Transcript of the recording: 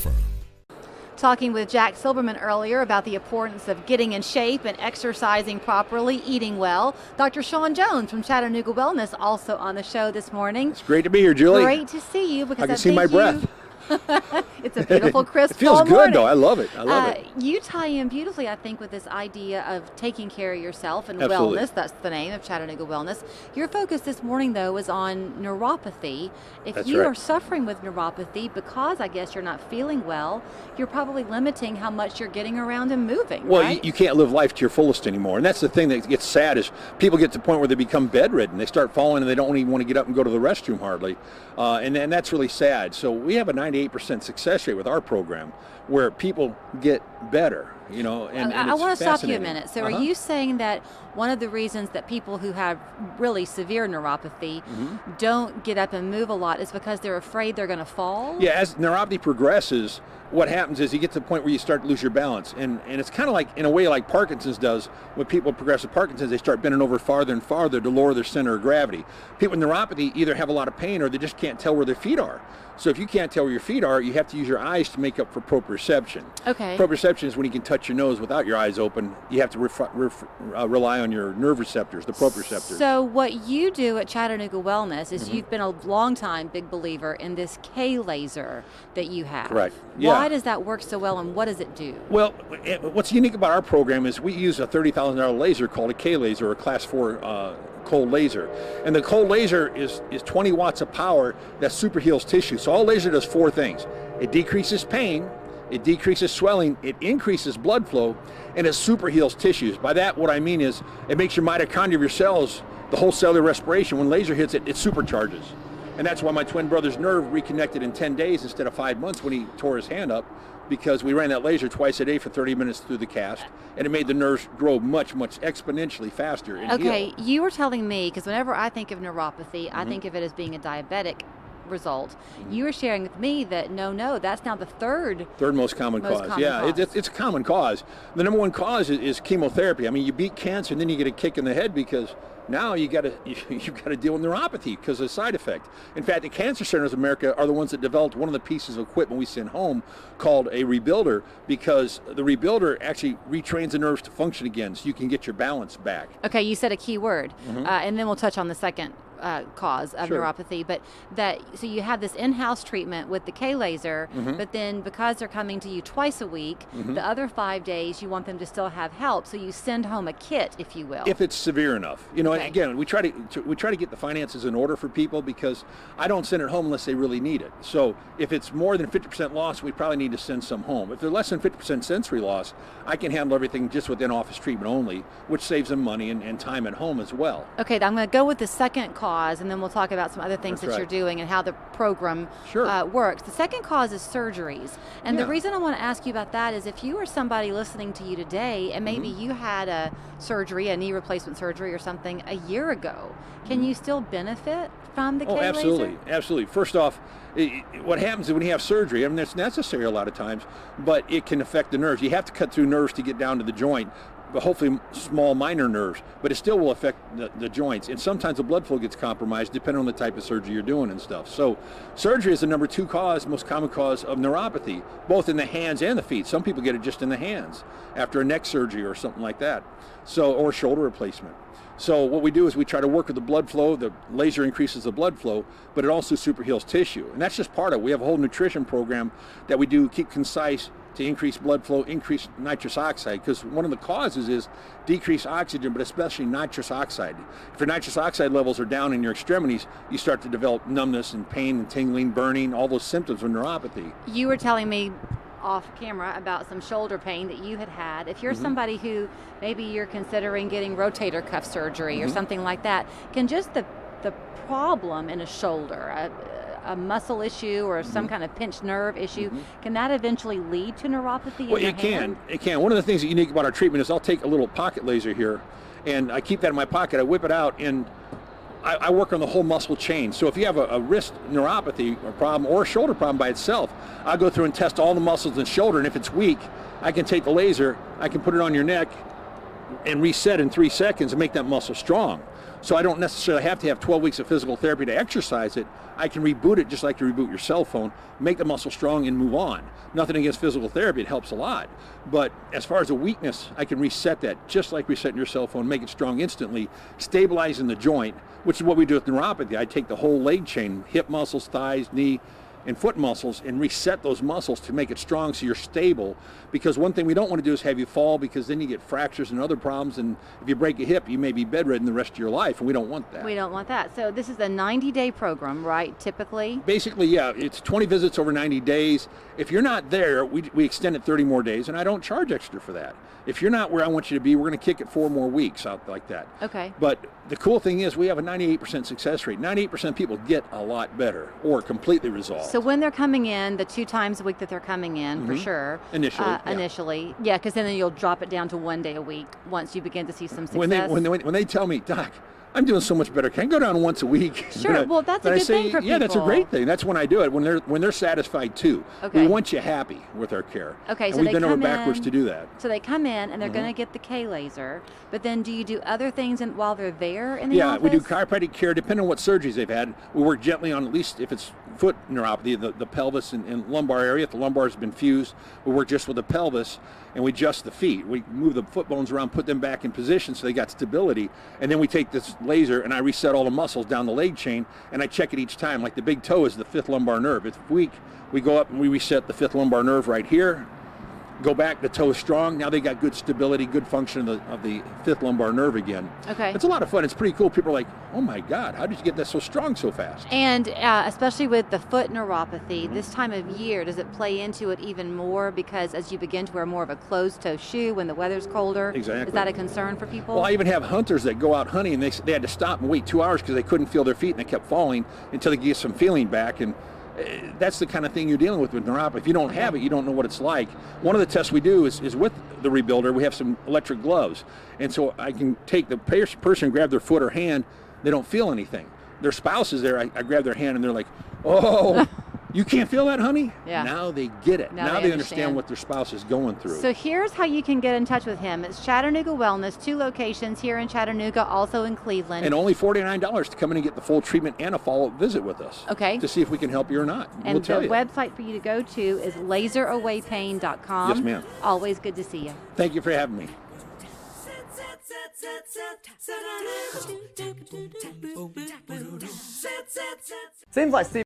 Firm. Talking with Jack Silberman earlier about the importance of getting in shape and exercising properly, eating well. Dr. Shawn Jones from Chattanooga Wellness also on the show this morning. It's great to be here, Julie. Great to see you because I can see my breath. It's a beautiful, crisp It feels fall good, morning. though. I love it. I love it. You tie in beautifully, I think, with this idea of taking care of yourself and Absolutely. wellness. That's the name of Chattanooga Wellness. Your focus this morning, though, is on neuropathy. If That's you right. are suffering with neuropathy because, I guess, you're not feeling well, you're probably limiting how much you're getting around and moving, Well, right? you can't live life to your fullest anymore. And that's the thing that gets sad is people get to the point where they become bedridden. They start falling and they don't even want to get up and go to the restroom hardly. And that's really sad. So we have a 98% success rate with our program where people get better, and I it's want to stop you a fascinating. minute. So are you saying that one of the reasons that people who have really severe neuropathy don't get up and move a lot is because they're afraid they're going to fall? Yeah, as neuropathy progresses, what happens is you get to the point where you start to lose your balance. And it's kind of like, in a way, like Parkinson's does. When people progress with Parkinson's, they start bending over farther and farther to lower their center of gravity. People with neuropathy either have a lot of pain or they just can't tell where their feet are. So if you can't tell where your feet are, you have to use your eyes to make up for proprioception. Okay. Proprioception is when you can touch your nose without your eyes open. You have to rely on your nerve receptors, the proprioceptors. So what you do at Chattanooga Wellness is you've been a long time big believer in this K laser that you have. Correct. Why Yeah. does that work so well and what does it do? Well, what's unique about our program is we use a $30,000 laser called a K laser, or a class 4 cold laser. And the cold laser is 20 watts of power that super heals tissue. So all laser does 4 things. It decreases pain, it decreases swelling, it increases blood flow, and it super heals tissues. By that, what I mean is it makes your mitochondria of your cells, the whole cellular respiration, when laser hits it, it supercharges. And that's why my twin brother's nerve reconnected in 10 days instead of 5 months when he tore his hand up, because we ran that laser twice a day for 30 minutes through the cast, and it made the nerves grow much, much exponentially faster and Okay, heal. you were telling me, because whenever I think of neuropathy, I think of it as being a diabetic result. You were sharing with me that no, that's now the third Most common cause. It's a common cause. The number one cause is chemotherapy. I mean, you beat cancer and then you get a kick in the head because now you've got to deal with neuropathy because of the side effect. In fact, the cancer centers of America are the ones that developed one of the pieces of equipment we send home called a rebuilder, because the rebuilder actually retrains the nerves to function again so you can get your balance back. Okay, you said a key word, and then we'll touch on the second cause of Sure. neuropathy. But so you have this in-house treatment with the K laser, but then because they're coming to you twice a week, the other 5 days you want them to still have help, so you send home a kit, if you will. If it's severe enough, Okay. Again, we try to get the finances in order for people, because I don't send it home unless they really need it. So if it's more than 50% loss, we probably need to send some home. If they're less than 50% sensory loss, I can handle everything just with in-office treatment only, which saves them money and time at home as well. Okay, I'm going to go with the second cause, and then we'll talk about some other things That's that you're right. doing and how the program Sure. works. The second cause is surgeries. And the Yeah. reason I want to ask you about that is if you are somebody listening to you today and maybe you had a surgery, a knee replacement surgery or something a year ago, can you still benefit from the K laser? Absolutely. Absolutely. First off, what happens is when you have surgery, I mean, that's necessary a lot of times, but it can affect the nerves. You have to cut through nerves to get down to the joint, but hopefully small minor nerves, but it still will affect the joints. And sometimes the blood flow gets compromised depending on the type of surgery you're doing and stuff. So surgery is the number 2 cause, most common cause of neuropathy, both in the hands and the feet. Some people get it just in the hands after a neck surgery or something like that, or shoulder replacement. So what we do is we try to work with the blood flow. The laser increases the blood flow, but it also super heals tissue. And that's just part of it. We have a whole nutrition program that we do, keep concise, to increase blood flow, increase nitrous oxide, because one of the causes is decreased oxygen, but especially nitrous oxide. If your nitrous oxide levels are down in your extremities, you start to develop numbness and pain and tingling, burning, all those symptoms of neuropathy. You were telling me off camera about some shoulder pain that you had. If you're somebody who maybe you're considering getting rotator cuff surgery or something like that, can just the problem in a shoulder, a muscle issue or some kind of pinched nerve issue, can that eventually lead to neuropathy? Well, it can. One of the things that's unique about our treatment is I'll take a little pocket laser here, and I keep that in my pocket. I whip it out, and I work on the whole muscle chain. So if you have a wrist neuropathy or problem or a shoulder problem by itself, I'll go through and test all the muscles in the shoulder, and if it's weak, I can take the laser, I can put it on your neck and reset in 3 seconds and make that muscle strong. So I don't necessarily have to have 12 weeks of physical therapy to exercise it. I can reboot it just like you reboot your cell phone, make the muscle strong and move on. Nothing against physical therapy, it helps a lot. But as far as a weakness, I can reset that just like resetting your cell phone, make it strong instantly, stabilizing the joint, which is what we do with neuropathy. I take the whole leg chain, hip muscles, thighs, knee, and foot muscles, and reset those muscles to make it strong so you're stable. Because one thing we don't want to do is have you fall, because then you get fractures and other problems, and if you break a hip, you may be bedridden the rest of your life, and we don't want that. We don't want that. So this is a 90-day program, right, typically? Basically, yeah, it's 20 visits over 90 days. If you're not there, we extend it 30 more days, and I don't charge extra for that. If you're not where I want you to be, we're going to kick it 4 more weeks out like that. Okay. But the cool thing is we have a 98% success rate. 98% of people get a lot better or completely resolved. So when they're coming in, the 2 times a week that they're coming in, for sure. Initially. Yeah, because then you'll drop it down to 1 day a week once you begin to see some success. When they tell me, Doc, I'm doing so much better, can I go down once a week? Sure, well, that's a good thing for people. Yeah, that's a great thing. That's when I do it, when they're satisfied too. Okay. We want you happy with our care. Okay, and so we've they been over come backwards in, to do that. So they come in and they're going to get the K laser, but then do you do other things while they're there in the office? Yeah, we do chiropractic care depending on what surgeries they've had. We work gently on, at least if it's foot neuropathy, the pelvis and lumbar area. If the lumbar has been fused, we work just with the pelvis, and we adjust the feet. We move the foot bones around, put them back in position so they got stability, and then we take this laser and I reset all the muscles down the leg chain, and I check it each time. Like the big toe is the 5th lumbar nerve. It's weak. We go up and we reset the 5th lumbar nerve right here. Go back, the toe is strong. Now they got good stability, good function of the 5th lumbar nerve again. Okay. It's a lot of fun. It's pretty cool. People are like, oh my God, how did you get that so strong so fast? And especially with the foot neuropathy, this time of year, does it play into it even more? Because as you begin to wear more of a closed-toe shoe when the weather's colder, exactly. Is that a concern for people? Well, I even have hunters that go out hunting, and they had to stop and wait 2 hours because they couldn't feel their feet, and they kept falling until they get some feeling back. And that's the kind of thing you're dealing with neuropathy. If you don't have it, you don't know what it's like. One of the tests we do is with the rebuilder. We have some electric gloves, and so I can take the person, grab their foot or hand. They don't feel anything. Their spouse is there. I grab their hand, and they're like, "Oh, you can't feel that, honey?" Yeah. Now they get it. Now they understand what their spouse is going through. So here's how you can get in touch with him. It's Chattanooga Wellness, 2 locations here in Chattanooga, also in Cleveland. And only $49 to come in and get the full treatment and a follow-up visit with us. Okay. To see if we can help you or not. And we'll tell the you. website for you to go to is laserawaypain.com. Yes, ma'am. Always good to see you. Thank you for having me. Seems like Steve